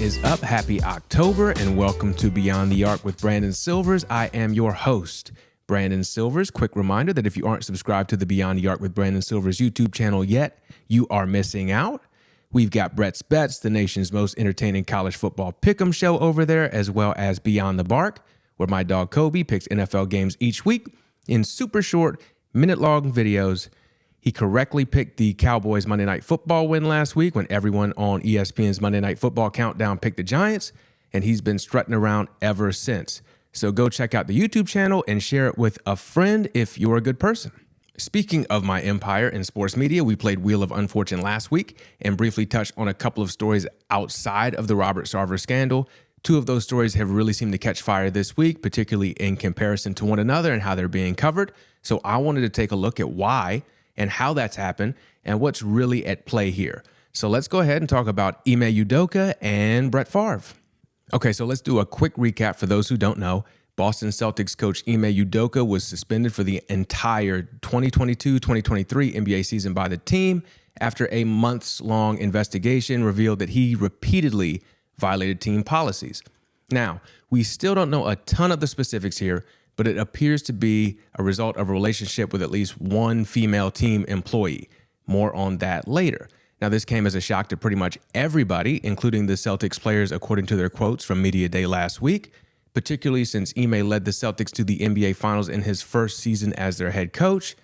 is up? Happy October and welcome to Beyond the Arc with Brandon Silvers. I am your host, Brandon Silvers. Quick reminder that if you aren't subscribed to the Beyond the Arc with Brandon Silvers YouTube channel yet, you are missing out. We've got Brett's Bets, the nation's most entertaining college football pick'em show over there, as well as Beyond the Bark, where my dog Kobe picks NFL games each week in super short, minute-long videos. He correctly picked the Cowboys Monday Night Football win last week when everyone on ESPN's Monday Night Football Countdown picked the Giants, and he's been strutting around ever since. So go check out the YouTube channel and share it with a friend if you're a good person. Speaking of my empire in sports media, we played Wheel of Unfortune last week and briefly touched on a couple of stories outside of the Robert Sarver scandal. Two of those stories have really seemed to catch fire this week, particularly in comparison to one another and how they're being covered. So I wanted to take a look at why and how that's happened and what's really at play here. So let's go ahead and talk about Ime Udoka and Brett Favre. Okay, so let's do a quick recap for those who don't know. Boston Celtics coach Ime Udoka was suspended for the entire 2022-2023 NBA season by the team after a months-long investigation revealed that he repeatedly violated team policies. Now, we still don't know a ton of the specifics here, but it appears to be a result of a relationship with at least one female team employee. More on that later. Now, this came as a shock to pretty much everybody, including the Celtics players, according to their quotes from Media Day last week, particularly since Ime led the Celtics to the NBA Finals in his first season as their head coach.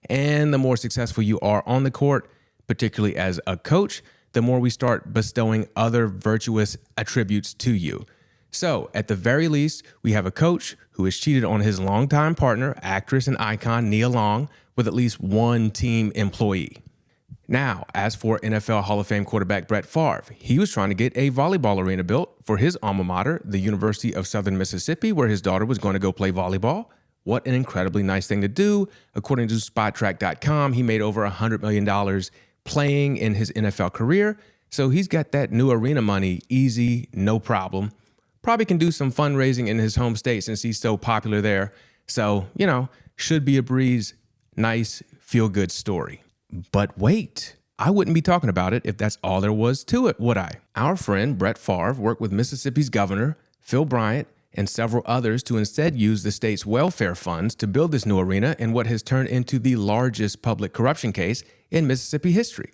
And the more successful you are on the court, particularly as a coach, the more we start bestowing other virtuous attributes to you. So, at the very least, we have a coach who has cheated on his longtime partner, actress and icon Nia Long, with at least one team employee. Now, as for NFL Hall of Fame quarterback Brett Favre, he was trying to get a volleyball arena built for his alma mater, the University of Southern Mississippi, where his daughter was going to go play volleyball. What an incredibly nice thing to do. According to SpotTrack.com, he made over $100 million playing in his NFL career. So he's got that new arena money easy, no problem. Probably can do some fundraising in his home state since he's so popular there. So, should be a breeze. Nice, feel-good story. But wait, I wouldn't be talking about it if that's all there was to it, would I? Our friend Brett Favre worked with Mississippi's governor, Phil Bryant, and several others to instead use the state's welfare funds to build this new arena in what has turned into the largest public corruption case in Mississippi history.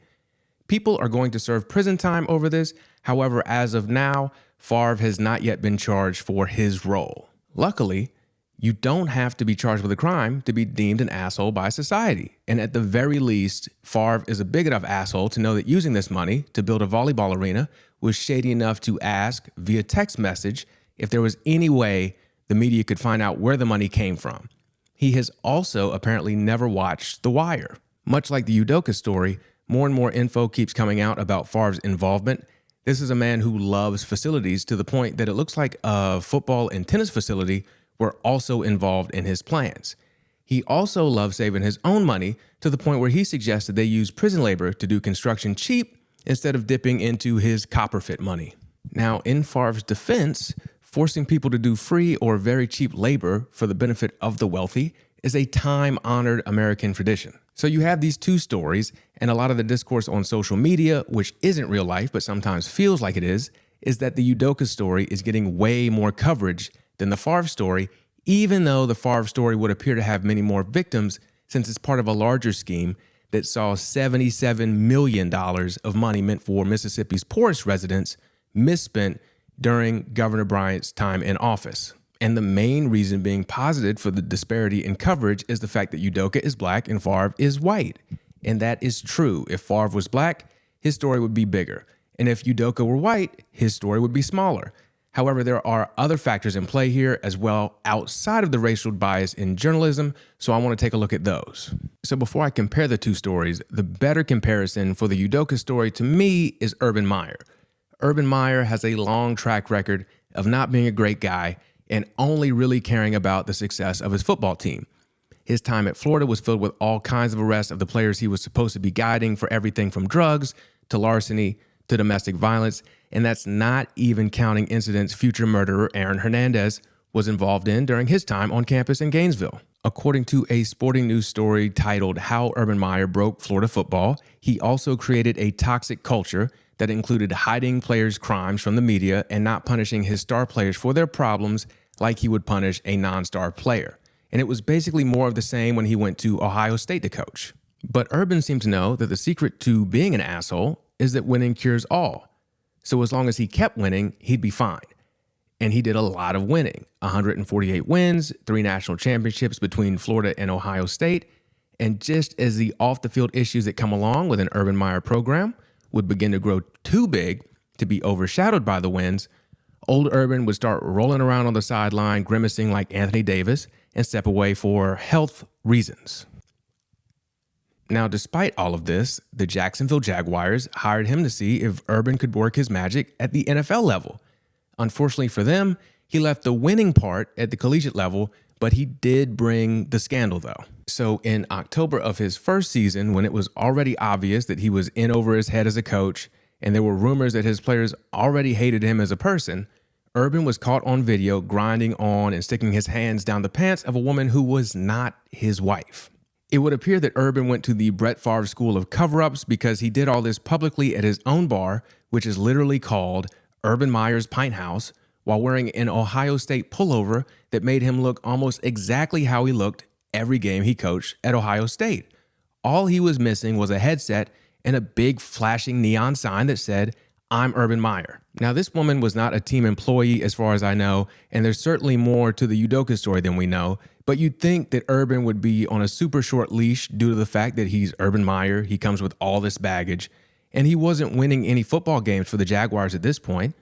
People are going to serve prison time over this. However, as of now, Favre has not yet been charged for his role. Luckily, you don't have to be charged with a crime to be deemed an asshole by society. And at the very least, Favre is a big enough asshole to know that using this money to build a volleyball arena was shady enough to ask via text message if there was any way the media could find out where the money came from. He has also apparently never watched The Wire. Much like the Udoka story, more and more info keeps coming out about Favre's involvement. This is a man who loves facilities to the point that it looks like a football and tennis facility were also involved in his plans. He also loves saving his own money to the point where he suggested they use prison labor to do construction cheap instead of dipping into his copperfit money. Now, in Favre's defense, forcing people to do free or very cheap labor for the benefit of the wealthy is a time-honored American tradition. So you have these two stories, and a lot of the discourse on social media, which isn't real life but sometimes feels like it is that the Udoka story is getting way more coverage than the Favre story, even though the Favre story would appear to have many more victims since it's part of a larger scheme that saw $77 million of money meant for Mississippi's poorest residents misspent during Governor Bryant's time in office. And the main reason being posited for the disparity in coverage is the fact that Udoka is black and Favre is white. And that is true. If Favre was black, his story would be bigger. And if Udoka were white, his story would be smaller. However, there are other factors in play here as well outside of the racial bias in journalism, so I want to take a look at those. So before I compare the two stories, the better comparison for the Udoka story to me is Urban Meyer. Urban Meyer has a long track record of not being a great guy and only really caring about the success of his football team. His time at Florida was filled with all kinds of arrests of the players he was supposed to be guiding for everything from drugs to larceny to domestic violence, and that's not even counting incidents future murderer Aaron Hernandez was involved in during his time on campus in Gainesville. According to a Sporting News story titled How Urban Meyer Broke Florida Football, he also created a toxic culture that included hiding players' crimes from the media and not punishing his star players for their problems like he would punish a non-star player. And it was basically more of the same when he went to Ohio State to coach. But Urban seemed to know that the secret to being an asshole is that winning cures all. So as long as he kept winning, he'd be fine. And he did a lot of winning. 148 wins, 3 national championships between Florida and Ohio State. And just as the off-the-field issues that come along with an Urban Meyer program would begin to grow too big to be overshadowed by the wins, old Urban would start rolling around on the sideline, grimacing like Anthony Davis, and step away for health reasons. Now, despite all of this, the Jacksonville Jaguars hired him to see if Urban could work his magic at the NFL level. Unfortunately for them, he left the winning part at the collegiate level, but he did bring the scandal though. So in October of his first season, when it was already obvious that he was in over his head as a coach, and there were rumors that his players already hated him as a person, Urban was caught on video grinding on and sticking his hands down the pants of a woman who was not his wife. It would appear that Urban went to the Brett Favre School of Cover-Ups because he did all this publicly at his own bar, which is literally called Urban Meyer's Pint House, while wearing an Ohio State pullover that made him look almost exactly how he looked every game he coached at Ohio State. All he was missing was a headset and a big flashing neon sign that said, "I'm Urban Meyer." Now, this woman was not a team employee as far as I know, and there's certainly more to the Udoka story than we know, but you'd think that Urban would be on a super short leash due to the fact that he's Urban Meyer, he comes with all this baggage, and he wasn't winning any football games for the Jaguars at this point.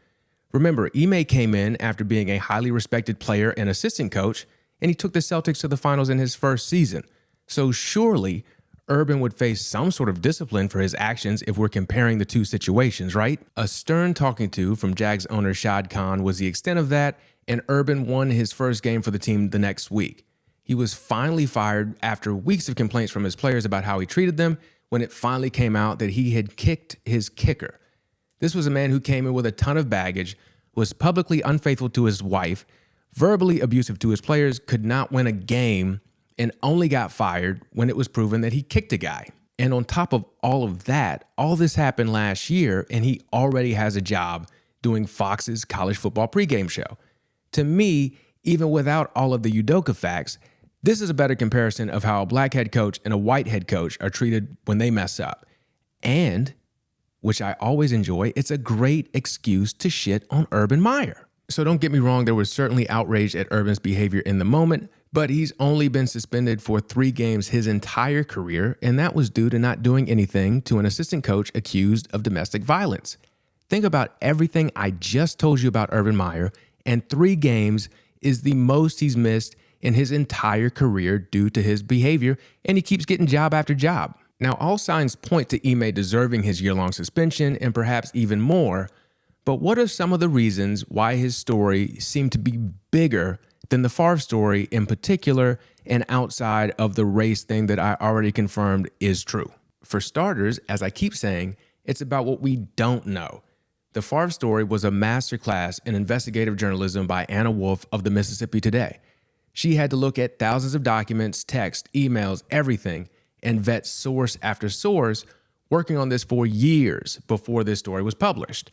Remember, Ime came in after being a highly respected player and assistant coach, and he took the Celtics to the finals in his first season. So surely, Urban would face some sort of discipline for his actions if we're comparing the two situations, right? A stern talking to from Jags owner Shad Khan was the extent of that, and Urban won his first game for the team the next week. He was finally fired after weeks of complaints from his players about how he treated them when it finally came out that he had kicked his kicker. This was a man who came in with a ton of baggage, was publicly unfaithful to his wife, verbally abusive to his players, could not win a game, and only got fired when it was proven that he kicked a guy. And on top of all of that, all this happened last year, and he already has a job doing Fox's college football pregame show. To me, even without all of the Udoka facts, this is a better comparison of how a black head coach and a white head coach are treated when they mess up. And, which I always enjoy, it's a great excuse to shit on Urban Meyer. So don't get me wrong, there was certainly outrage at Urban's behavior in the moment, but he's only been suspended for 3 games his entire career, and that was due to not doing anything to an assistant coach accused of domestic violence. Think about everything I just told you about Urban Meyer, and 3 games is the most he's missed in his entire career due to his behavior, and he keeps getting job after job. Now, all signs point to Ime deserving his year-long suspension and perhaps even more, but what are some of the reasons why his story seemed to be bigger than the Favre story in particular, and outside of the race thing that I already confirmed is true? For starters, as I keep saying, it's about what we don't know. The Favre story was a masterclass in investigative journalism by Anna Wolf of the Mississippi Today. She had to look at thousands of documents, text, emails, everything, and vet source after source, working on this for years before this story was published.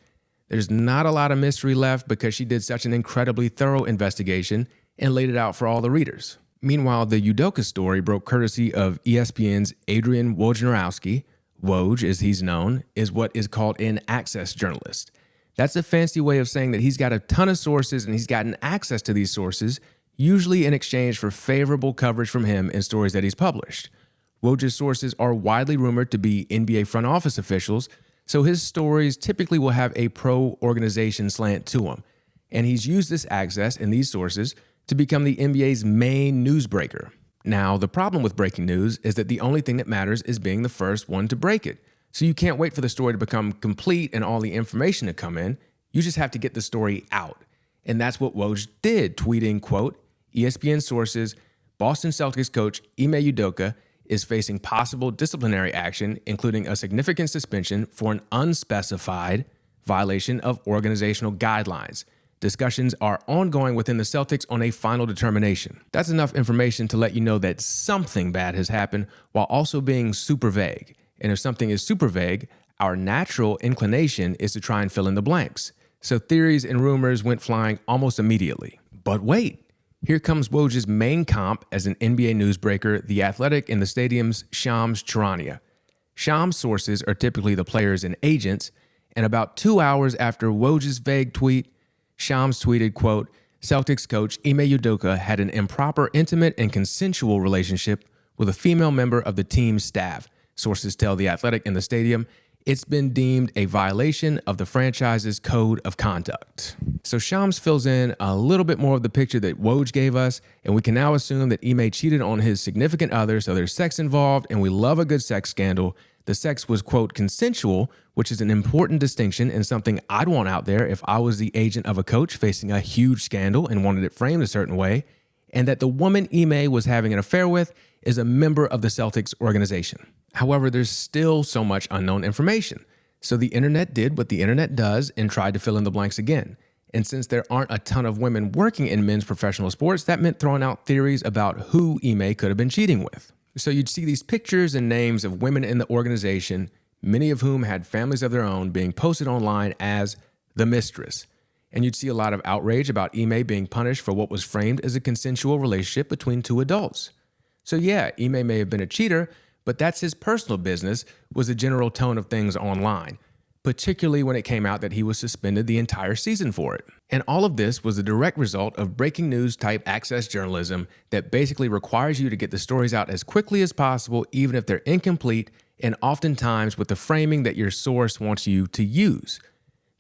There's not a lot of mystery left because she did such an incredibly thorough investigation and laid it out for all the readers. Meanwhile, the Udoka story broke courtesy of ESPN's Adrian Wojnarowski. Woj, as he's known, is what is called an access journalist. That's a fancy way of saying that he's got a ton of sources and he's gotten access to these sources, usually in exchange for favorable coverage from him in stories that he's published. Woj's sources are widely rumored to be NBA front office officials, so his stories typically will have a pro-organization slant to them. And he's used this access and these sources to become the NBA's main newsbreaker. Now, the problem with breaking news is that the only thing that matters is being the first one to break it. So you can't wait for the story to become complete and all the information to come in. You just have to get the story out. And that's what Woj did, tweeting, quote, ESPN sources, Boston Celtics coach Ime Udoka is facing possible disciplinary action, including a significant suspension for an unspecified violation of organizational guidelines. Discussions are ongoing within the Celtics on a final determination. That's enough information to let you know that something bad has happened while also being super vague. And if something is super vague, our natural inclination is to try and fill in the blanks. So theories and rumors went flying almost immediately. But wait, here comes Woj's main comp as an NBA newsbreaker, the Athletic in the stadium's Shams Charania. Shams sources are typically the players and agents, and about 2 hours after Woj's vague tweet, Shams tweeted, quote, Celtics coach Ime Udoka had an improper, intimate, and consensual relationship with a female member of the team's staff. Sources tell the Athletic in the stadium it's been deemed a violation of the franchise's code of conduct. So Shams fills in a little bit more of the picture that Woj gave us, and we can now assume that Ime cheated on his significant other, so there's sex involved, and we love a good sex scandal. The sex was, quote, consensual, which is an important distinction and something I'd want out there if I was the agent of a coach facing a huge scandal and wanted it framed a certain way, and that the woman Ime was having an affair with is a member of the Celtics organization. However, there's still so much unknown information. So the internet did what the internet does and tried to fill in the blanks again. And since there aren't a ton of women working in men's professional sports, that meant throwing out theories about who Ime could have been cheating with. So you'd see these pictures and names of women in the organization, many of whom had families of their own, being posted online as the mistress. And you'd see a lot of outrage about Ime being punished for what was framed as a consensual relationship between two adults. So yeah, Ime may have been a cheater, but that's his personal business, was the general tone of things online, particularly when it came out that he was suspended the entire season for it. And all of this was a direct result of breaking news type access journalism that basically requires you to get the stories out as quickly as possible, even if they're incomplete, and oftentimes with the framing that your source wants you to use.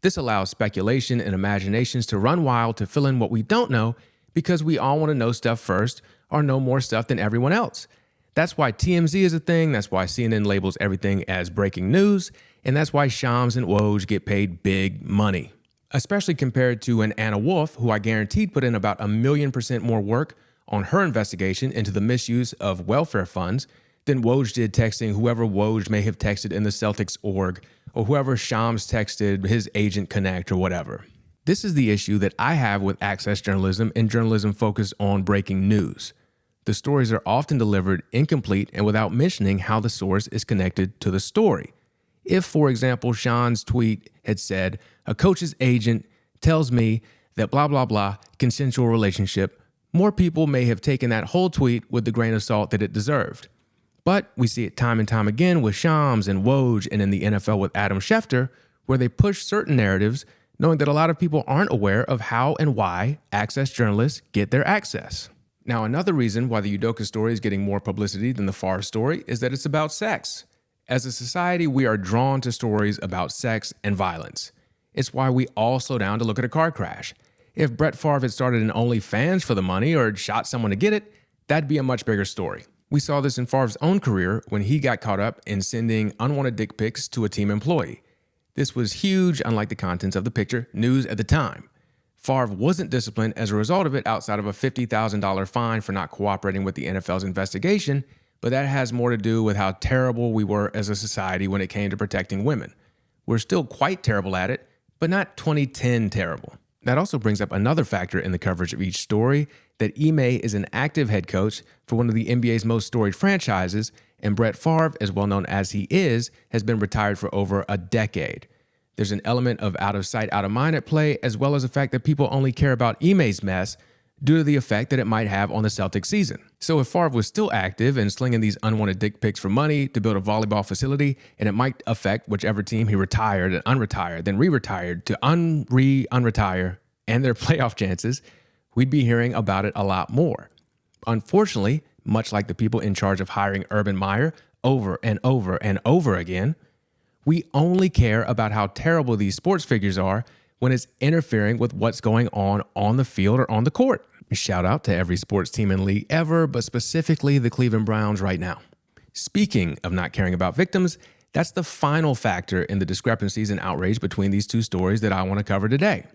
This allows speculation and imaginations to run wild to fill in what we don't know, because we all want to know stuff first or know more stuff than everyone else. That's why TMZ is a thing, that's why CNN labels everything as breaking news, and that's why Shams and Woj get paid big money. Especially compared to an Anna Wolf, who I guaranteed put in about 1,000,000% more work on her investigation into the misuse of welfare funds than Woj did texting whoever Woj may have texted in the Celtics org, or whoever Shams texted his agent Connect or whatever. This is the issue that I have with access journalism and journalism focused on breaking news. The stories are often delivered incomplete and without mentioning how the source is connected to the story. If, for example, Sean's tweet had said, a coach's agent tells me that blah, blah, blah, consensual relationship, more people may have taken that whole tweet with the grain of salt that it deserved. But we see it time and time again with Shams and Woj and in the NFL with Adam Schefter, where they push certain narratives knowing that a lot of people aren't aware of how and why access journalists get their access. Now, another reason why the Udoka story is getting more publicity than the Favre story is that it's about sex. As a society, we are drawn to stories about sex and violence. It's why we all slow down to look at a car crash. If Brett Favre had started an OnlyFans for the money or had shot someone to get it, that'd be a much bigger story. We saw this in Favre's own career when he got caught up in sending unwanted dick pics to a team employee. This was huge, unlike the contents of the picture, news at the time. Favre wasn't disciplined as a result of it outside of a $50,000 fine for not cooperating with the NFL's investigation, but that has more to do with how terrible we were as a society when it came to protecting women. We're still quite terrible at it, but not 2010 terrible. That also brings up another factor in the coverage of each story, that Ime is an active head coach for one of the NBA's most storied franchises, and Brett Favre, as well known as he is, has been retired for over a decade. There's an element of out of sight, out of mind at play, as well as the fact that people only care about Ime's mess due to the effect that it might have on the Celtics season. So if Favre was still active and slinging these unwanted dick pics for money to build a volleyball facility, and it might affect whichever team he retired and unretired, then re-retired to unretire and their playoff chances, we'd be hearing about it a lot more. Unfortunately, much like the people in charge of hiring Urban Meyer over and over and over again, we only care about how terrible these sports figures are when it's interfering with what's going on the field or on the court. Shout out to every sports team and league ever, but specifically the Cleveland Browns right now. Speaking of not caring about victims, that's the final factor in the discrepancies and outrage between these two stories that I want to cover today.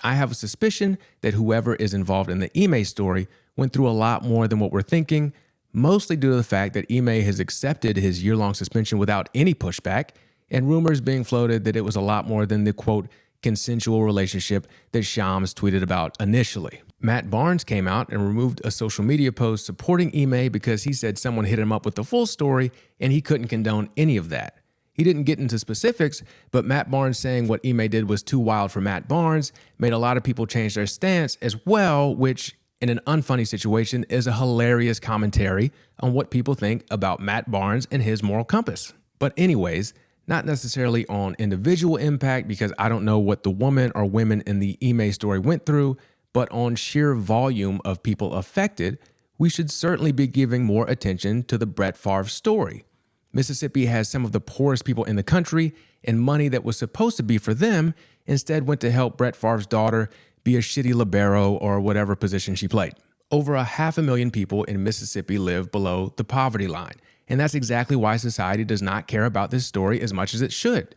I have a suspicion that whoever is involved in the Ime story went through a lot more than what we're thinking, mostly due to the fact that Ime has accepted his year-long suspension without any pushback, and rumors being floated that it was a lot more than the, quote, consensual relationship that Shams tweeted about initially. Matt Barnes came out and removed a social media post supporting Ime because he said someone hit him up with the full story and he couldn't condone any of that. He didn't get into specifics, but Matt Barnes saying what Ime did was too wild for Matt Barnes made a lot of people change their stance as well, which in an unfunny situation is a hilarious commentary on what people think about Matt Barnes and his moral compass. But anyways, not necessarily on individual impact because I don't know what the woman or women in the Ime story went through, but on sheer volume of people affected, we should certainly be giving more attention to the Brett Favre story. Mississippi has some of the poorest people in the country, and money that was supposed to be for them instead went to help Brett Favre's daughter be a shitty libero or whatever position she played. Over 500,000 people in Mississippi live below the poverty line, and that's exactly why society does not care about this story as much as it should.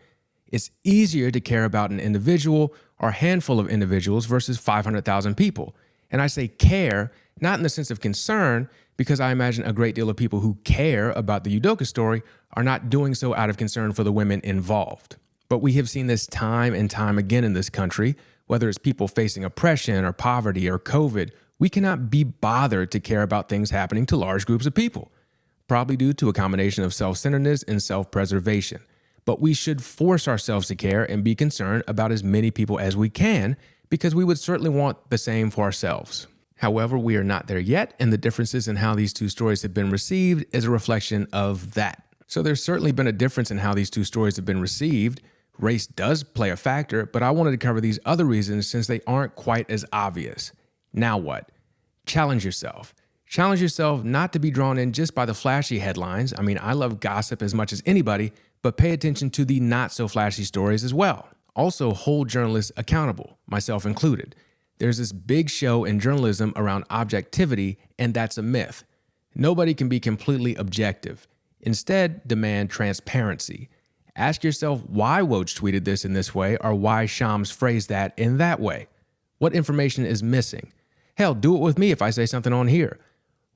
It's easier to care about an individual or a handful of individuals versus 500,000 people. And I say care, not in the sense of concern, because I imagine a great deal of people who care about the Udoka story are not doing so out of concern for the women involved. But we have seen this time and time again in this country, whether it's people facing oppression or poverty or COVID, we cannot be bothered to care about things happening to large groups of people, probably due to a combination of self-centeredness and self-preservation. But we should force ourselves to care and be concerned about as many people as we can, because we would certainly want the same for ourselves. However, we are not there yet, and the differences in how these two stories have been received is a reflection of that. So there's certainly been a difference in how these two stories have been received. Race does play a factor, but I wanted to cover these other reasons since they aren't quite as obvious. Now what? Challenge yourself. Challenge yourself not to be drawn in just by the flashy headlines. I mean, I love gossip as much as anybody, but pay attention to the not so flashy stories as well. Also, hold journalists accountable, myself included. There's this big show in journalism around objectivity, and that's a myth. Nobody can be completely objective. Instead, demand transparency. Ask yourself why Woj tweeted this in this way or why Shams phrased that in that way. What information is missing? Hell, do it with me if I say something on here.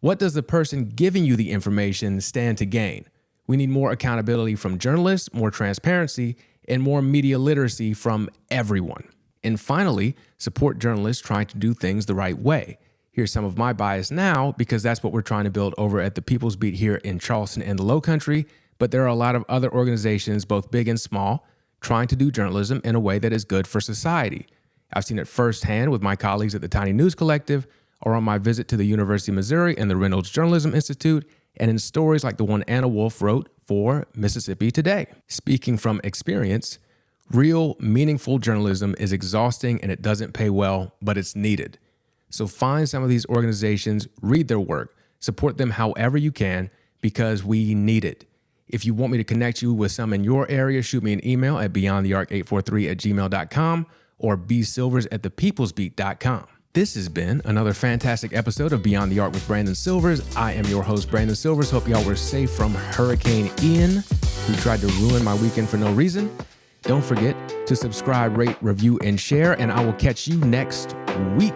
What does the person giving you the information stand to gain? We need more accountability from journalists, more transparency, and more media literacy from everyone. And finally, support journalists trying to do things the right way. Here's some of my bias now, because that's what we're trying to build over at the People's Beat here in Charleston and the Low Country, but there are a lot of other organizations, both big and small, trying to do journalism in a way that is good for society. I've seen it firsthand with my colleagues at the Tiny News Collective, or on my visit to the University of Missouri and the Reynolds Journalism Institute, and in stories like the one Anna Wolf wrote for Mississippi Today. Speaking from experience, real, meaningful journalism is exhausting and it doesn't pay well, but it's needed. So find some of these organizations, read their work, support them however you can, because we need it. If you want me to connect you with some in your area, shoot me an email at beyondthearc843@gmail.com or bsilvers@thepeoplesbeat.com. This has been another fantastic episode of Beyond the Arc with Brandon Silvers. I am your host, Brandon Silvers. Hope y'all were safe from Hurricane Ian, who tried to ruin my weekend for no reason. Don't forget to subscribe, rate, review, and share, and I will catch you next week.